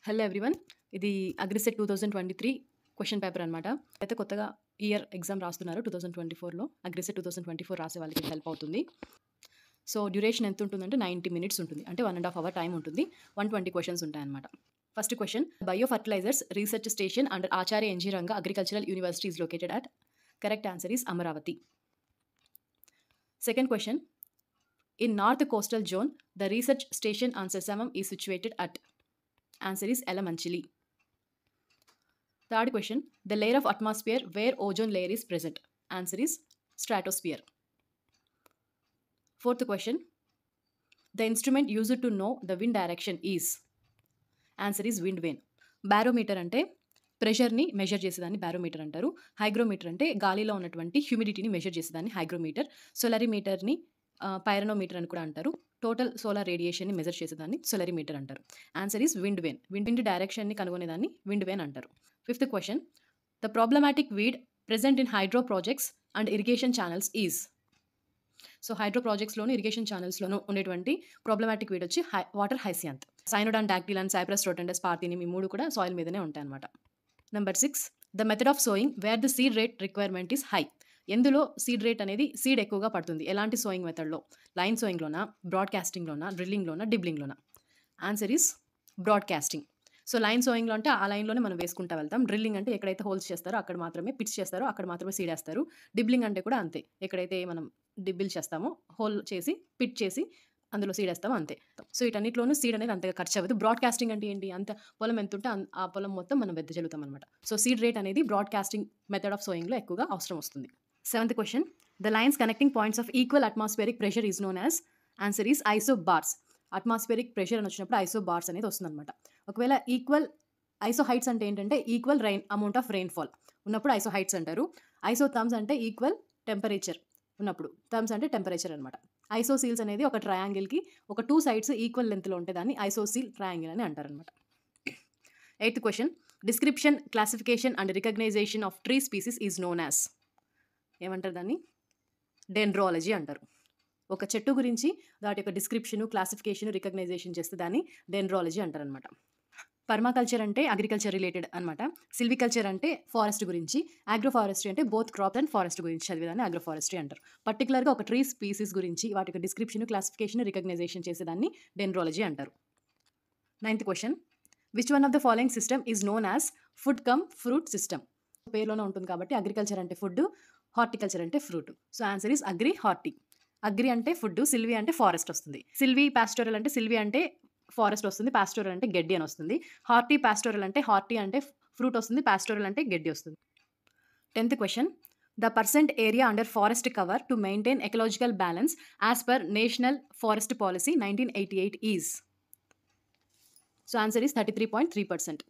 Hello everyone. ఇది AGRICET 2023 question paper అనమాట. అయితే కొత్తగా ఇయర్ ఎగ్జామ్ రాస్తున్నారు 2024లో. అగ్రిసెట్ 2024 రాసే వాళ్ళకి హెల్ప్ అవుతుంది. సో డ్యూరేషన్ ఎంత ఉంటుందంటే 90 మినిట్స్ ఉంటుంది. అంటే 1.5 అవర్ టైం ఉంటుంది. 120 క్వశ్చన్స్ ఉంటాయన్నమాట. First question, bio fertilisers research station under Acharya NG Ranga agricultural university is located at. Correct answer is Amaravati. Second question, in North Coastal Zone, the research station on Sesamam is situated at. Answer is Elamanchili. Third question, the layer of atmosphere where ozone layer is present. Answer is stratosphere. Fourth question, the instrument used to know the wind direction is. Answer is wind vane. Barometer ante ప్రెషర్ని measure చేసేదాన్ని barometer అంటారు. Hygrometer అంటే గాలిలో ఉన్నటువంటి హ్యూమిడిటీని measure చేసేదాన్ని hygrometer. సోలరీమీటర్ని పైరనోమీటర్ అని కూడా అంటారు. టోటల్ సోలార్ రేడియేషన్ని మెజర్ చేసేదాన్ని సోలరీమీటర్ అంటారు. Answer is wind vane. Wind డైరెక్షన్ని కనుగొనేదాన్ని విండ్ వేన్ అంటారు. Fifth question, the problematic weed present in hydro projects and irrigation channels is. So hydro ప్రాజెక్ట్స్లోను ఇరిగేషన్ ఛానల్స్లోను ఉండేటువంటి ప్రాబ్లమాటిక్ వీడ్ వచ్చి water hyacinth. Cynodon dactylon, Cyperus rotundus, parthenium ఈ మూడు కూడా సాయిల్ మీదనే ఉంటాయి అన్నమాట. Number 6, the method of sowing where the seed rate requirement is high. ఎందులో సీడ్ రేట్ అనేది సీడ్ ఎక్కువగా పడుతుంది? ఎలాంటి సోయింగ్ మెథడ్లో? లైన్ సోయింగ్లోనా, బ్రాడ్కాస్టింగ్లోనా, డ్రిల్లింగ్లోనా, డిబ్లింగ్లోనా? Answer is broadcasting. So line సోయింగ్లో అంటే ఆ లైన్లోనే మనం వేసుకుంటూ వెళ్తాం. డ్రిల్లింగ్ అంటే ఎక్కడైతే హోల్స్ చేస్తారో అక్కడ మాత్రమే, పిచ్ చేస్తారో అక్కడ మాత్రమే సీడ్ వేస్తారు. డిబ్లింగ్ అంటే కూడా అంతే, ఎక్కడైతే మనం డిబ్బిల్ చేస్తామో హోల్ చేసి పిచ్ చేసి అందులో సీడ్ వేస్తామో అంతే. సో వీటన్నిటిలోనూ సీడ్ అనేది అంతగా ఖర్చు అవ్వదు. బ్రాడ్కాస్టింగ్ అంటే ఏంటి? అంత పొలం ఎంత ఉంటే ఆ పొలం మొత్తం మనం వెదజల్లుతాం అనమాట. సో సీడ్ రేట్ అనేది బ్రాడ్కాస్టింగ్ మెథడ్ ఆఫ్ సోయింగ్లో ఎక్కువగా అవసరం వస్తుంది. Seventh question, the lines connecting points of equal atmospheric pressure is known as. Answer is isobars. Atmospheric pressure అని వచ్చినప్పుడు ఐసోబార్స్ అనేది వస్తుంది అనమాట. ఒకవేళ ఈక్వల్ ఐసో హైట్స్ అంటే ఏంటంటే ఈక్వల్ అమౌంట్ ఆఫ్ రెయిన్ఫాల్ ఉన్నప్పుడు ఐసో హైట్స్ అంటారు. ఐసో థర్మ్స్ అంటే ఈక్వల్ టెంపరేచర్ ఉన్నప్పుడు, థర్మ్స్ అంటే టెంపరేచర్ అనమాట. ఐసోసీల్స్ అనేది ఒక ట్రయాంగిల్కి ఒక 2 సైడ్స్ ఈక్వల్ లెంత్లో ఉంటే దాన్ని ఐసోసీల్ ట్రయాంగిల్ అని అంటారు అనమాట. Eighth question, description, classification and recognition of tree species is known as. ఏమంటారు దాన్ని? డెండ్రాలజీ అంటారు. ఒక చెట్టు గురించి వాటి యొక్క డిస్క్రిప్షను, క్లాసిఫికేషన్, రికగ్నైజేషన్ చేస్తే దాన్ని డెండ్రాలజీ అంటారు అనమాట. పర్మాకల్చర్ అంటే అగ్రికల్చర్ రిలేటెడ్ అనమాట. సిల్వికల్చర్ అంటే ఫారెస్ట్ గురించి, ఆగ్రోఫారెస్ట్రీ అంటే బోత్ క్రాప్ అండ్ ఫారెస్ట్ గురించి చదివేదాన్ని ఆగ్రోఫారెస్ట్రీ అంటారు. పర్టికులర్గా ఒక ట్రీ స్పీసీస్ గురించి వాటి యొక్క డిస్క్రిప్షన్, క్లాసిఫికేషన్, రికగ్నైజేషన్ చేసేదాన్ని డెండ్రాలజీ అంటారు. Ninth question, which one of the following system is known as food come fruit system. పేరులోనే ఉంటుంది కాబట్టి అగ్రికల్చర్ అంటే ఫుడ్, హార్టికల్చర్ అంటే fruit. So answer is agri horti. Agri అంటే ఫుడ్, సిల్వి అంటే ఫారెస్ట్ వస్తుంది. సిల్వి పాస్టోరల్ అంటే సిల్వి అంటే ఫారెస్ట్ వస్తుంది, పాస్టోరల్ అంటే గడ్డి అని వస్తుంది. హార్టీ పాస్టోరల్ అంటే హార్టీ అంటే ఫ్రూట్ వస్తుంది, పాస్టోరల్ అంటే గడ్డి వస్తుంది. 10th question, the percent area under forest cover to maintain ecological balance as per national forest policy 1988 is. So answer is 33.3%.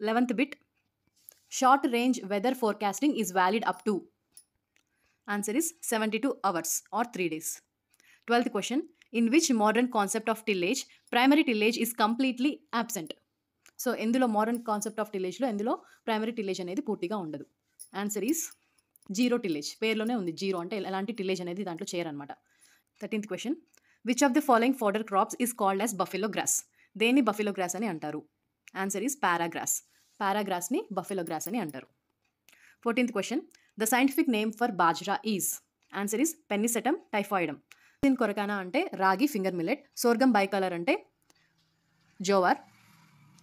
11th bit, short range weather forecasting is valid up to. Answer is 72 hours or 3 days. 12th question, in which modern concept of tillage primary tillage is completely absent. So ఎందులో modern concept of టిల్లేజ్లో ఎందులో primary tillage అనేది పూర్తిగా ఉండదు? Answer is zero tillage. పేరులోనే ఉంది zero అంటే ఎలాంటి టిల్లేజ్ అనేది దాంట్లో చేయరనమాట. 13th question, which of the following fodder crops is called as buffalo grass. దేన్ని బఫెలో గ్రాస్ అని అంటారు? Answer is paragrass. పారాగ్రాస్ని బఫెలో గ్రాస్ అని అంటారు. 14th question, the scientific name for bajra is. Answer is Pennisetum typhoideum. Coracana అంటే రాగి finger millet. Sorghum బైకలర్ అంటే jowar.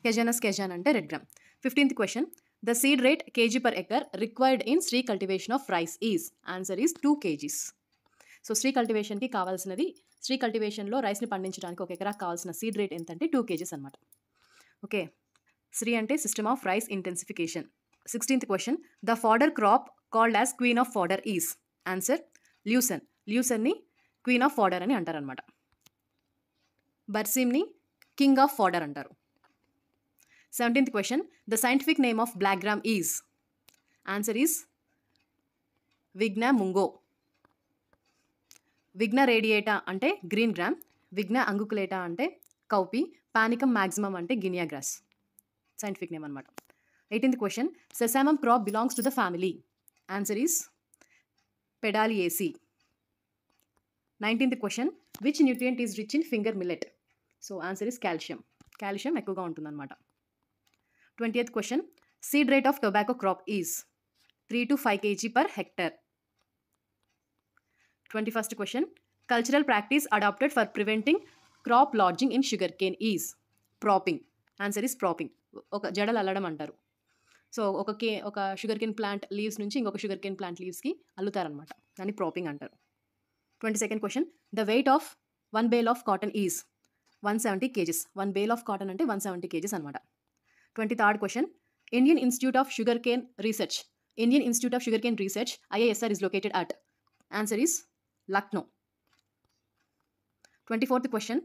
Cajanus cajan అంటే red gram. 15th question, the seed rate KG per acre required in SRI cultivation of rice is. Answer is 2 kgs. So SRI కల్టివేషన్కి కావాల్సినది, SRI కల్టివేషన్లో రైస్ని పండించడానికి ఒక ఎకరాకు కావాల్సిన సీడ్ రేట్ ఎంత అంటే 2 kgs అనమాట. ఓకే, శ్రీ అంటే system of rice intensification. 16th question, the fodder crop called as queen of fodder is. Answer lucerne. ల్యూసన్ని క్వీన్ ఆఫ్ ఫాడర్ అని అంటారనమాట. బర్సీమ్ని కింగ్ ఆఫ్ ఫాడర్ అంటారు. 17th question, the scientific name of black gram is. Answer is Vigna mungo. Vigna radiata అంటే green gram, Vigna unguiculata అంటే cowpea, Panicum maximum అంటే guinea grass. Scientific name అనమాట. 18th question, sesamum crop belongs to the family. Answer is Pedaliaceae. 19th question, which nutrient is rich in finger millet. So answer is calcium. Calcium ఎక్కువగా ఉంటుందన్నమాట. 20th question, seed rate of tobacco crop is 3 to 5 kg per hectare. 21st question, cultural practice adopted for preventing crop lodging in sugarcane is propping. Answer is propping. ఒక జడలు అల్లడం అంటారు. So ఒక sugar cane plant leaves నుంచి ఇంకొక sugar cane plant లీవ్స్కి అల్లుతారనమాట. దాన్ని propping అంటారు. 22nd question, the weight of 1 bale of cotton is 170 kgs. 1 bale of cotton అంటే 170 kgs అనమాట. 23rd question, Indian institute of sugar cane research IISR is located at. Answer is Lucknow. 24th question,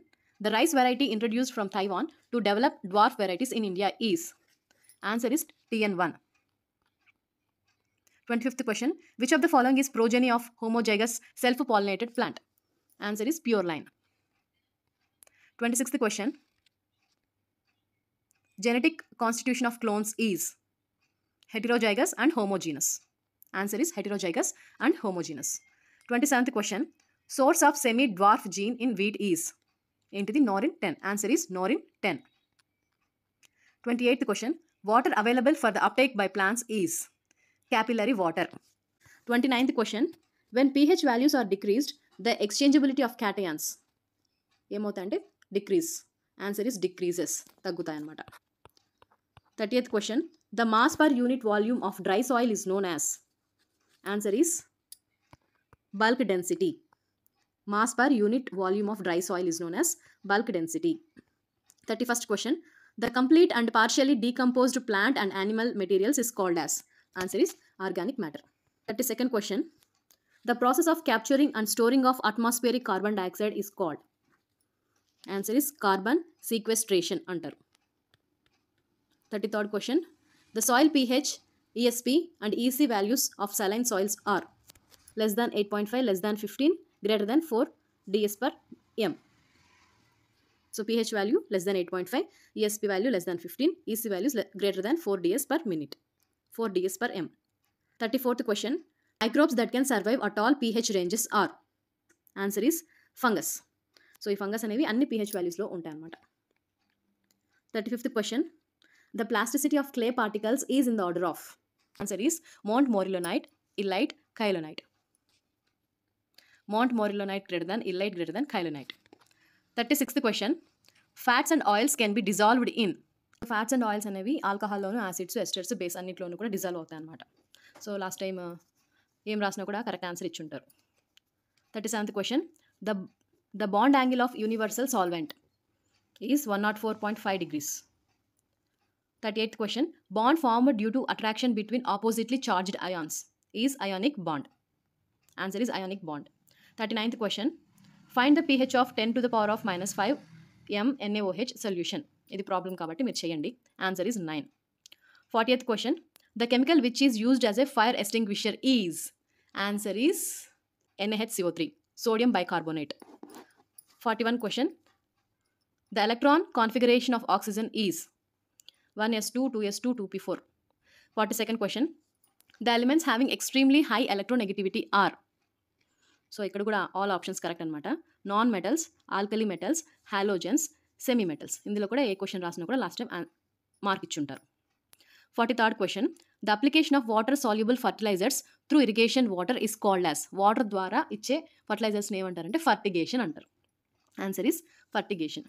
the rice variety introduced from Taiwan to develop dwarf varieties in India is. Answer is TN1. 25th question, which of the following is progeny of homozygous self-pollinated plant? Answer is pure line. 26th question, genetic constitution of clones is heterozygous and homogeneous. Answer is heterozygous and homogeneous. 27th question, source of semi-dwarf gene in wheat is. Entity Norin 10. Answer is Norin 10. 28th question, water available for the uptake by plants is capillary water. 29th question, when pH values are decreased, the exchangeability of cations ఏమవుతాయంటే decrease. Answer is decreases. తగ్గుతాయి అన్నమాట. 30th question, the mass per unit volume of dry soil is known as. Answer is bulk density. Mass per unit volume of dry soil is known as bulk density. 31st question, the complete and partially decomposed plant and animal materials is called as. Answer is organic matter. 32nd question, the process of capturing and storing of atmospheric carbon dioxide is called. Answer is carbon sequestration antaru. 33rd question, the soil pH, ESP and EC values of saline soils are less than 8.5, less than 15, greater than 4 ds per m. So pH value less than 8.5, ESP value less than 15, EC values greater than 4 ds per minute, 4 ds per m. 34th question, microbes that can survive at all pH ranges are. Answer is fungus. So ఈ fungus అనేవి అన్ని pH valuesలో ఉంటాయి అన్నమాట. 35th question, the plasticity of clay particles is in the order of. Answer is Montmorillonite, illite, kyanite. Montmorillonite greater than, illite greater than kyanite. 36th question, fats and oils can be dissolved in. Fats and oils అనేవి ఆల్కహాల్లోను acids esters base అన్నిట్లోనూ కూడా dissolve అవుతాయి అన్నమాట. So last time ఏం రాసినా కూడా correct answer ఇచ్చుంటారు. 37th question, the bond angle of universal solvent is 104.5 degrees. 38th question, bond formed due to attraction between oppositely charged ions is ionic bond. Answer is ionic bond. 39th question, find the pH of 10 to the power of minus 5 m NaOH solution. ఇది problem కాబట్టి మీరు చేయండి. Answer is 9. 40th question, the chemical which is used as a fire extinguisher is. Answer is NaHCO3, sodium bicarbonate. 41 question, the electron configuration of oxygen is 1s2, 2s2, 2p4. 42nd question, the elements having extremely high electronegativity are. So ఇక్కడ కూడా all options correct అనమాట. Non metals, alkali metals, halogens, semi metals. ఇందులో కూడా ఏ question రాసినా కూడా last time mark ఇచ్చుంటారు. 43rd question, the application of water soluble fertilizers through irrigation water is called as. Water ద్వారా ఇచ్చే ఫర్టిలైజర్స్ని ఏమంటారంటే ఫర్టిగేషన్ అంటారు. Answer is fertigation.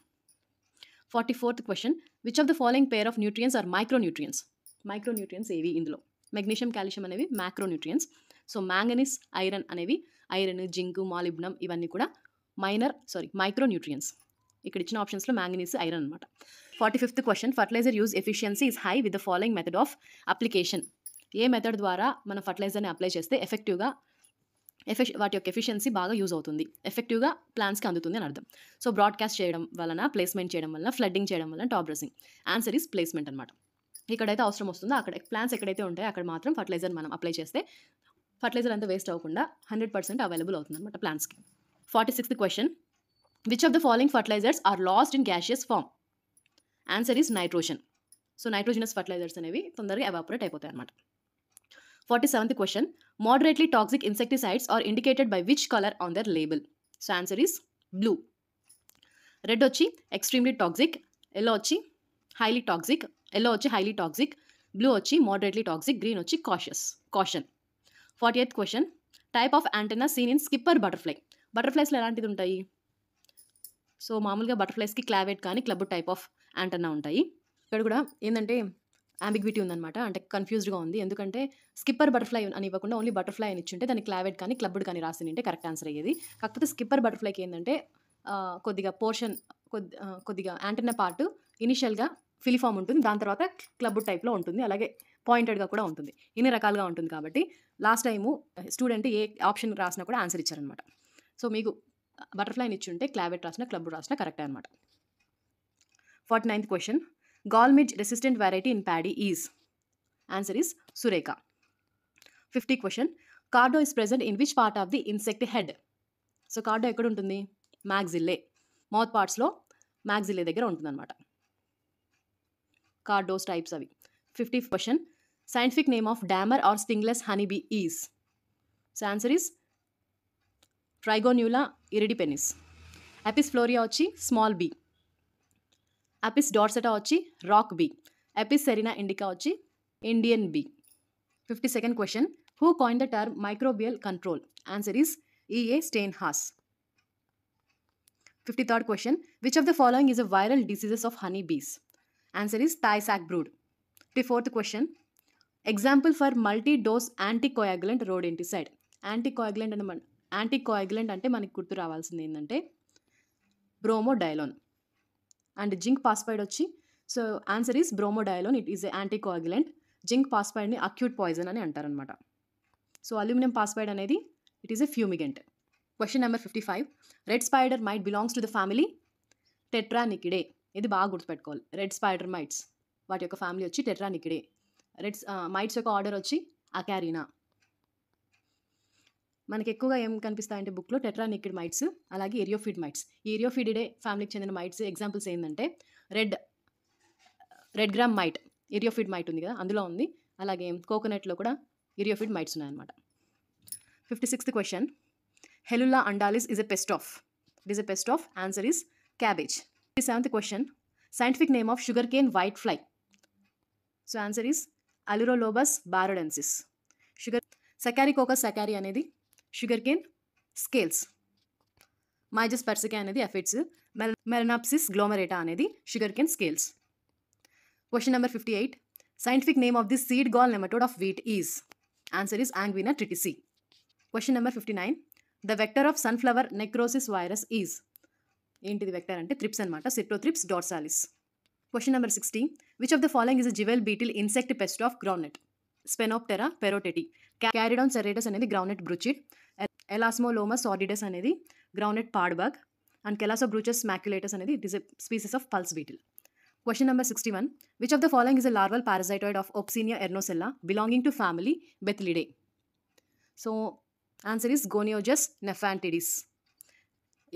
44th question, which of the following pair of nutrients are micronutrients. Micronutrients ఏవి ఇందులో? Magnesium, calcium అనేవి micronutrients. So manganese, iron అనేవి iron, zinc, మాలిబ్నం ఇవన్నీ కూడా మైక్రోన్యూట్రియన్స్. ఇక్కడ ఇచ్చిన ఆప్షన్స్లో మ్యాంగనీస్, ఐరన్ అనమాట. 45th question, fertiliser use efficiency is high with the following method of application. ఏ మెథడ్ ద్వారా మనం ఫర్టిలైజర్ని అప్లై చేస్తే ఎఫెక్టివ్గా వాటి యొక్క ఎఫిషియన్సీ బాగా యూజ్ అవుతుంది, ఎఫెక్టివ్గా ప్లాంట్స్కి అందుతుంది అని అర్థం. సో బ్రాడ్కాస్ట్ చేయడం వలన, ప్లేస్మెంట్ చేయడం వలన, ఫ్లడ్డింగ్ చేయడం వలన, top dressing. Answer is placement అనమాట. ఎక్కడైతే అవసరం వస్తుందో అక్కడ ప్లాంట్స్ ఎక్కడైతే ఉంటాయో అక్కడ మాత్రం ఫర్టిలైజర్ మనం అప్లై చేస్తే ఫర్టిలైజర్ అంతా వేస్ట్ అవ్వకుండా 100% అవైలబుల్ అవుతుంది అనమాట ప్లాంట్స్కి. 46th question, which of the following fertilizers are lost in gaseous form. Answer is nitrogen. So nitrogenous fertilizers అనేవి తొందరగా ఎవాపరేట్ అయిపోతాయి అనమాట. 47th question, moderately toxic insecticides are indicated by which colour on the label. So answer is blue. Red వచ్చి extremely toxic, yellow వచ్చి highly toxic, blue వచ్చి moderately toxic, green వచ్చి caution. 48th question, type of antenna seen in skipper butterfly. బటర్ఫ్లైస్లో ఎలాంటిది ఉంటాయి? So మామూలుగా బటర్ఫ్లైస్కి క్లావెట్ కానీ club type of antenna ఉంటాయి. ఇక్కడ కూడా ఏంటంటే అంబిగ్విటీ ఉందన్నమాట, అంటే కన్ఫ్యూజ్డ్గా ఉంది. ఎందుకంటే స్కిప్పర్ బటర్ఫ్లై అని ఇవ్వకుండా ఓన్లీ బటర్ఫ్లై అని ఇచ్చుంటే దాన్ని క్లావెట్ కానీ క్లబ్డ్ కానీ రాసి ఉంటే కరెక్ట్ ఆన్సర్ అయ్యేది. కాకపోతే స్కిప్పర్ బటర్ఫ్లైకి ఏంటంటే కొద్దిగా యాంటెన్నా పార్ట్ ఇనిషియల్గా ఫిలిఫామ్ ఉంటుంది, దాని తర్వాత క్లబ్ టైప్లో ఉంటుంది, అలాగే పాయింటెడ్గా కూడా ఉంటుంది. ఇన్ని రకాలుగా ఉంటుంది కాబట్టి లాస్ట్ టైము స్టూడెంట్ ఏ ఆప్షన్ రాసినా కూడా ఆన్సర్ ఇచ్చారనమాట. సో మీకు బటర్ఫ్లైని ఇచ్చుంటే క్లావెట్ రాసినా క్లబ్ రాసినా కరెక్టే అనమాట. 49th question, gall midge resistant variety in paddy is. Answer is Surekha. 50 question, cardo is present in which part of the insect head. So cardo ఎక్కడ ఉంటుంది? మ్యాగ్జిల్లే, మౌత్ పార్ట్స్లో మ్యాగ్జిల్లే దగ్గర ఉంటుందన్నమాట. కార్డోస్ టైప్స్ అవి. 50th question, scientific name of dammar or stingless honeybee is. So answer is Trigona iridipennis. Apis florea వచ్చి small bee, Apis dorsata వచ్చి rock bee, Apis cerana indica వచ్చి Indian bee. 52nd question, who coined the term microbial control. Answer is E.A. Steinhaus. 53rd question, which of the following is a viral diseases of honeybees. Answer is Tay Sachs brood. 54th question, example for multi-dose anticoagulant rodenticide. Anticoagulant అంటే మనకి గుర్తు రావాల్సింది ఏంటంటే bromadiolone and zinc phosphide వచ్చి. So answer is bromadiolone, it is a anticoagulant. Zinc పాస్పైడ్ని acute poison అని అంటారనమాట. So aluminium phosphide అనేది it is a fumigant. Question number 55, red spider mite belongs to the family Tetranychidae. ఇది బాగా గుర్తుపెట్టుకోవాలి. Red spider mites వాటి యొక్క family వచ్చి టెట్రానికిడే. రెడ్ మైట్స్ యొక్క ఆర్డర్ వచ్చి అకారినా. మనకి ఎక్కువగా ఏం కనిపిస్తాయంటే బుక్లో టెట్రానికిడ్ మైట్స్, అలాగే ఏరియోఫిడ్ మైట్స్. ఈ ఏరియోఫిడిడే ఫ్యామిలీకి చెందిన మైట్స్ ఎగ్జాంపుల్స్ ఏంటంటే రెడ్ గ్రామ్ మైట్, ఏరియోఫిడ్ మైట్ ఉంది కదా అందులో ఉంది. అలాగే కోకోనట్లో కూడా ఏరియోఫిడ్ మైట్స్ ఉన్నాయన్నమాట. 56th question, Hellula undalis is a pest of. It is a pest of. Answer is cabbage. 57th question, scientific name of sugarcane whitefly. So answer is Allurolobus barodensis. Saccharococcus sacchari అనేది sugarcane scales. Myzus persicae అనేది aphids. Melanopsis glomerata అనేది sugarcane scales. Question number 58, scientific name of this seed gall nematode of wheat is. Answer is Angina triticii. Question number 59, the vector of sunflower necrosis virus is. ఏంటిది vector అంటే thrips అనమాట, Scirtothrips dorsalis. Question number 60, which of the following is weevil beetle insect pest of groundnut. Sphenoptera perotetti. Caryedon serratus అనేది groundnut బ్రూచిడ్. ఎలాస్మోలోమస్ సార్డిడస్ అనేది groundnut పాడ్బగ్. And Callosobruchus maculatus అనేది it is a species of pulse beetle. Question number 61, which of the following is a larval parasitoid of Opsinia ernosella belonging to family Bethylidae. So answer is Goniozus nephantidis.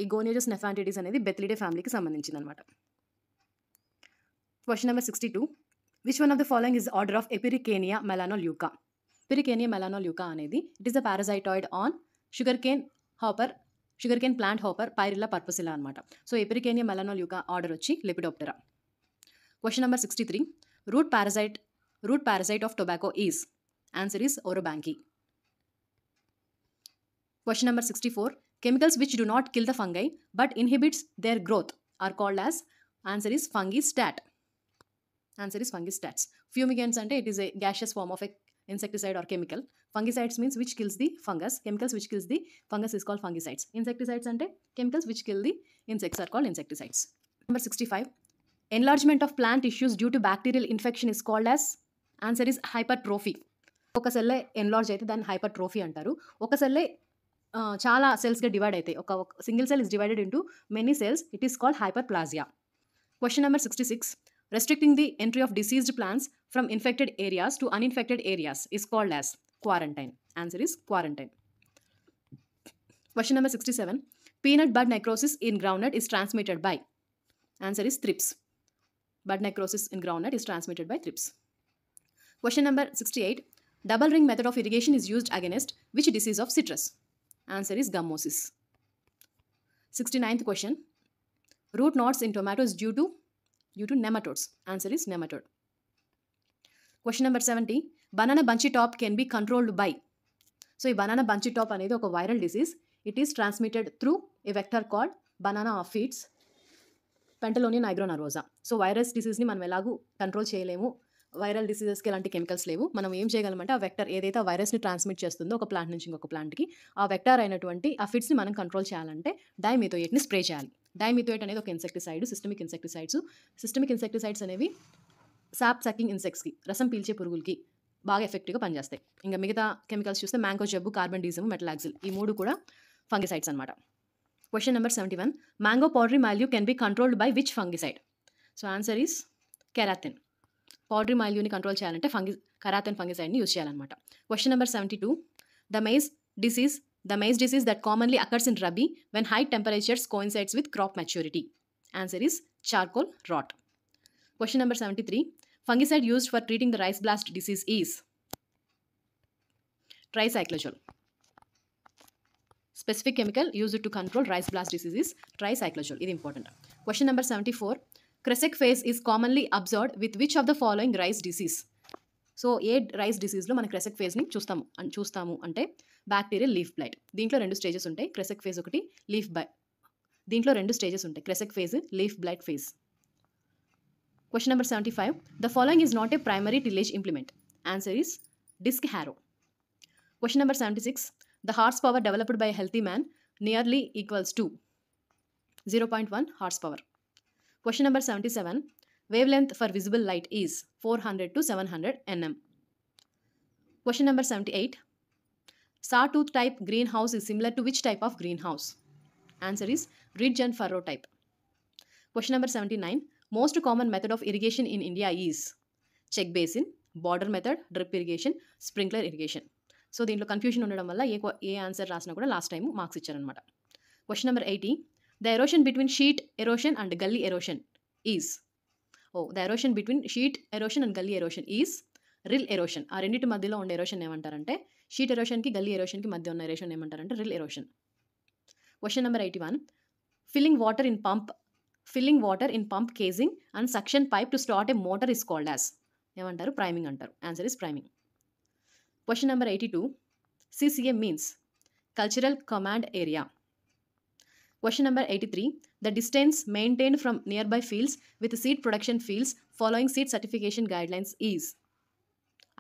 ఈ Goniozus nephantidis అనేది Bethylidae ఫ్యామిలీకి సంబంధించింది అనమాట. Question number 62, which one of the following is order of Epiricania melanoleuca. Epiricania melanoleuca అనేది it is the parasitoid on sugarcane plant hopper Pyrilla perpusilla అనమాట. So ఎపిరికేనియా melanoleuca order వచ్చి Lepidoptera. Question number 63, root parasite of tobacco is. Answer is Orobanche. Question number 64, chemicals which do not kill the fungi but inhibits their growth are called as. Answer is fungistat. Answer is fungistats. Fumigants ante it is a gaseous form of a insecticide or chemical. Fungicides means which kills the fungus. Chemicals which kills the fungus is called fungicides. Insecticides ante chemicals which kill the insects are called insecticides. Number 65, enlargement of plant tissues due to bacterial infection is called as. Answer is hypertrophy. ఒక సెల్లే enlarge అయితే దాన్ని hypertrophy అంటారు. ఒక సెల్లే చాలా సెల్స్గా divide అవుతాయి. ఒక single cell is divided into many cells, it is called hyperplasia. Question number 66, restricting the entry of diseased plants from infected areas to uninfected areas is called as quarantine. Answer is quarantine. Question number 67, peanut bud necrosis in groundnut is transmitted by. Answer is thrips. Bud necrosis in groundnut is transmitted by thrips. Question number 68, double ring method of irrigation is used against which disease of citrus. Answer is gummosis. 69th question, root knots in tomatoes due Due to nematodes. Answer is nematode. Question number 70. Banana bunchy top can be controlled by. So ఈ banana bunchy top అనేది ఒక viral disease. It is transmitted through a vector called banana aphids Pentalonia nigronervosa. So virus డిసీజ్ని మనం ఎలాగూ control చేయలేము. Viral డిసీజెస్కి ఎలాంటి chemicals లేవు. మనం ఏం చేయగలమంటే ఆ వెక్టర్ ఏదైతే ఆ వైరస్ని ట్రాన్స్మిట్ చేస్తుందో ఒక ప్లాంట్ నుంచి ఇంకొక ప్లాంట్కి, ఆ వెక్టర్ అయినటువంటి ఆ ఫిడ్స్ని మనం కంట్రోల్ చేయాలంటే డైమిథోయేట్ని స్ప్రే చేయాలి. డైమిథోయేట్ అనేది ఒక insecticide, systemic insecticides. Systemic insecticides అనేవి సాప్ సకింగ్ ఇన్సెక్ట్స్కి, రసం పీల్చే పురుగులకి బాగా ఎఫెక్టివ్గా పనిచేస్తాయి. ఇంకా మిగతా కెమికల్స్ చూస్తే మ్యాంగో జబ్బు, కార్బన్ డీజమ్, మెటలాక్సిల్, ఈ మూడు కూడా ఫంగిసైడ్స్ అనమాట. Question number 71. Mango powdery mildew can be controlled by which fungicide? So answer is Karathane. Powdery మాల్యూని కంట్రోల్ చేయాలంటే కెరాథిన్ ఫంగిసైడ్ని యూజ్ చేయాలన్నమాట. Question number 72. The maize disease that commonly occurs in rabi when high temperatures coincides with crop maturity. Answer is charcoal rot. Question number 73. Fungicide used for treating the rice blast disease is tricyclazole. Specific chemical used to control rice blast disease is tricyclazole. This is important. Question number 74. Crescent phase is commonly observed with which of the following rice disease? So ఏ rice డిసీజ్లో మన kresek ఫేజ్ని చూస్తాము అంటే bacterial leaf blight. దీంట్లో రెండు stages ఉంటాయి. Kresek phase ఒకటి, దీంట్లో రెండు స్టేజెస్ ఉంటాయి, kresek phase, leaf blight phase. Question number 75. The following is not a primary tillage implement. Answer is disc harrow. Question number 76. The horsepower developed by a healthy man nearly equals to 0.1 horsepower. Question number 77. Wavelength for visible light is 400 to 700 nm. Question number 78. Sawtooth type greenhouse is similar to which type of greenhouse? Answer is ridge and furrow type. Question number 79. Most common method of irrigation in India is check basin, border method, drip irrigation, sprinkler irrigation. So దీంట్లో confusion ఉండడం వల్ల ఏ answer రాసినా కూడా last time marks ఇచ్చారనమాట. Question number 80. The erosion between sheet erosion and gully erosion is the erosion between sheet erosion and gully erosion is rill erosion. ఆ రెండింటి మధ్యలో ఉండే ఎరోషన్ ఏమంటారంటే షీట్ ఎరోషన్కి గల్లీ ఎరోషన్కి మధ్య ఉన్న ఎరోషన్ ఏమంటారంటే reel erosion. Question number 81. Filling water in pump casing and suction pipe to start a motor is called as ఏమంటారు? ప్రైమింగ్ అంటారు. Answer is priming. Question number 82. CCA means cultural command area. Question number 83. The distance maintained from nearby fields with seed production fields following seed certification guidelines is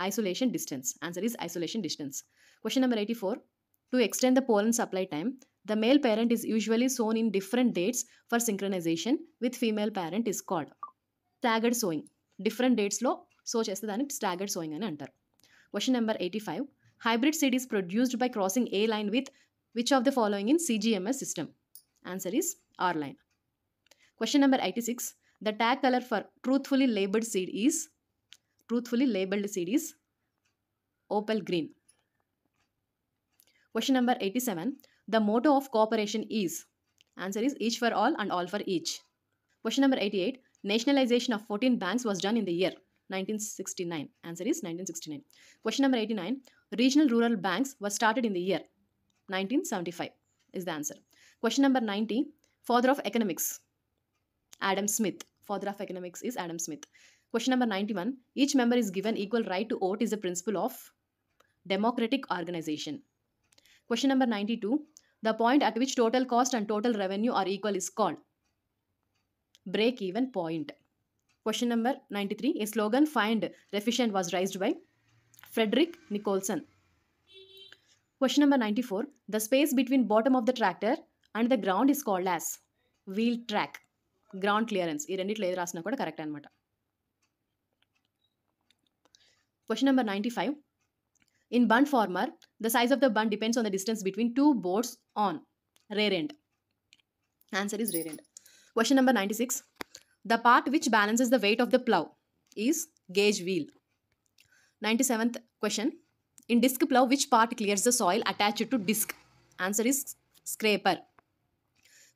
isolation distance. Answer is isolation distance. Question number 84. To extend the pollen supply time, the male parent is usually sown in different dates for synchronization with female parent is called staggered sowing. Different dates లో so చేస్తే దాన్ని staggered sowing అని అంటారు. Question number 85. Hybrid seed is produced by crossing A line with which of the following in CGMS system? Answer is R line. Question number 86. The tag color for truthfully labeled seed is opal green. Question number 87. The motto of cooperation is? Answer is each for all and all for each. Question number 88. Nationalization of 14 banks was done in the year 1969. Answer is 1969. Question number 89. Regional rural banks was started in the year 1975 is the answer. Question number 90. Father of economics. Adam Smith. Father of economics is Adam Smith. Question number 91. Each member is given equal right to vote is the principle of democratic organization. Question number 92. The point at which total cost and total revenue are equal is called break-even point. Question number 93. A slogan "Find Efficient" was raised by Frederick Nicholson. Question number 94. The space between bottom of the tractor and the ground is called as wheel track. Ground clearance. ఈ రెండిట్లో ఏది రాసినా కూడా correct అనమాట. Question number 95. In bund former, the size of the bund depends on the distance between two boards on rear end. Answer is rear end. Question number 96. The part which balances the weight of the plough is gauge wheel. 97th question. In disc plough, which part clears the soil attached to disc? Answer is scraper.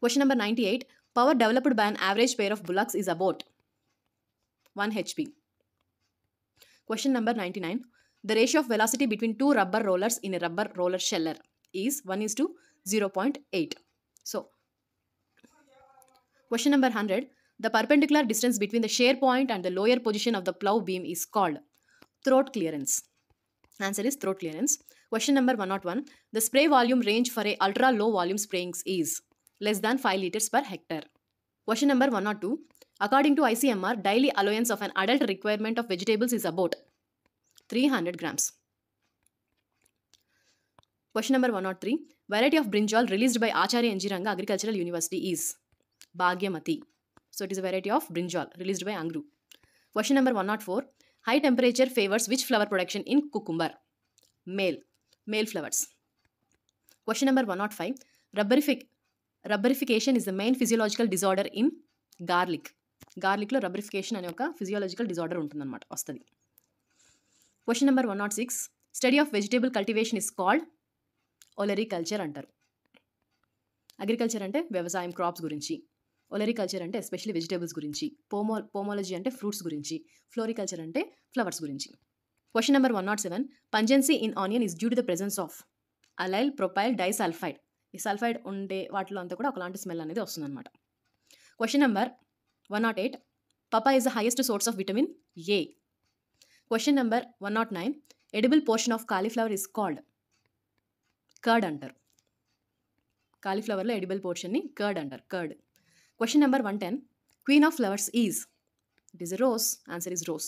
Question number 98. Power developed by an average pair of bullocks is about 1 HP. Question number 99. The ratio of velocity between two rubber rollers in a rubber roller sheller is 1:0.8. So, question number 100. The perpendicular distance between the shear point and the lower position of the plough beam is called throat clearance. Answer is throat clearance. Question number 101. The spray volume range for a ultra low volume spraying is less than 5 liters per hectare. Question number 102. According to ICMR, daily allowance of an adult requirement of vegetables is about 300 grams. Question number 103. Variety of brinjal released by Acharya NG Ranga Agricultural University is Bhagyamati. So it is a variety of brinjal released by Angru. Question number 104. High temperature favors which flower production in cucumber? Male flowers. Question number 105. Rubberification is the main physiological disorder in garlic. Garlicలో రబ్బరిఫికేషన్ అనే ఒక physiological disorder ఉంటుందన్నమాట వస్తుంది. Question number 106. Study of vegetable cultivation is called olericulture అంటారు. Agriculture అంటే వ్యవసాయం crops గురించి, ఒలరికల్చర్ అంటే especially vegetables గురించి, పోమోలజీ అంటే ఫ్రూట్స్ గురించి, ఫ్లోరికల్చర్ అంటే ఫ్లవర్స్ గురించి. Question number 107. Pungency in onion is due to the presence of allyl propyl disulphide. ఈ సల్ఫైడ్ ఉండే వాటిలో అంతా కూడా ఒకలాంటి స్మెల్ అనేది వస్తుందన్నమాట. Question number 108. Papaya is the highest source of vitamin A. Question number 109. Edible portion of cauliflower is called curd అంటారు. కాలీఫ్లవర్లో ఎడిబుల్ పోర్షన్ని కర్డ్ అంటారు. Curd. Question number 110. Queen of flowers is it is rose. Answer is rose.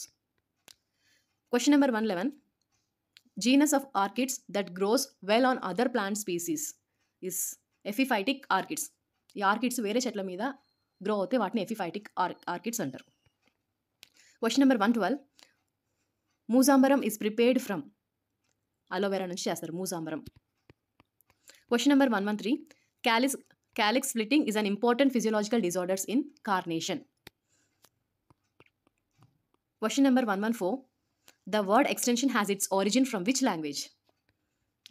Question number 111. Genus of orchids that grows well on other plant species is epiphytic orchids. ఈ orchids వేరే చెట్ల మీద grow అవుతే వాటిని epiphytic orchids అంటారు. Question number 112. మూజాంబరం is prepared from aloe vera నుంచి చేస్తారు మూజాంబరం. Question number 113. Calyx splitting is an important physiological disorders in carnation. Question number 114. The word extension has its origin from which language?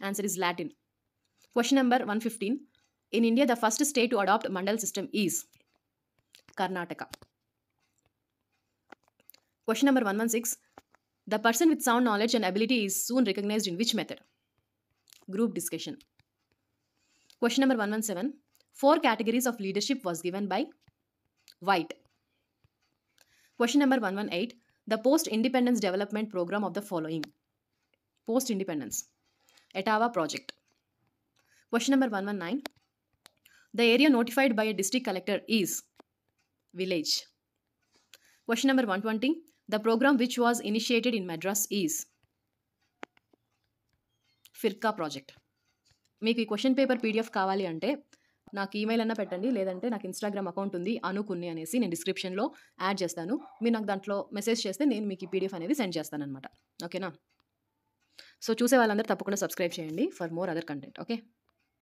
Answer is Latin. Question number 115. In India, the first state to adopt mandal system is Karnataka. Question number 116. The person with sound knowledge and ability is soon recognized in which method? Group discussion. Question number 117. 4 categories of leadership was given by White. Question number 118. The post-independence development program of the following. Post-independence. Etava project. Question number 119. The area notified by a district collector is village. Question number 120. The program which was initiated in Madras is Firka project. మీకు ఈ question paper PDF కావాలి అంటే నాకు email అన్నా పెట్టండి, లేదంటే నాకు Instagram account ఉంది అనుకుని అనేసి నేను డిస్క్రిప్షన్లో యాడ్ చేస్తాను. మీరు నాకు దాంట్లో మెసేజ్ చేస్తే నేను మీకు ఈ పీడిఎఫ్ అనేది సెండ్ చేస్తాను అనమాట. ఓకేనా? సో చూసే వాళ్ళందరూ తప్పకుండా సబ్స్క్రైబ్ చేయండి for more other content. Okay.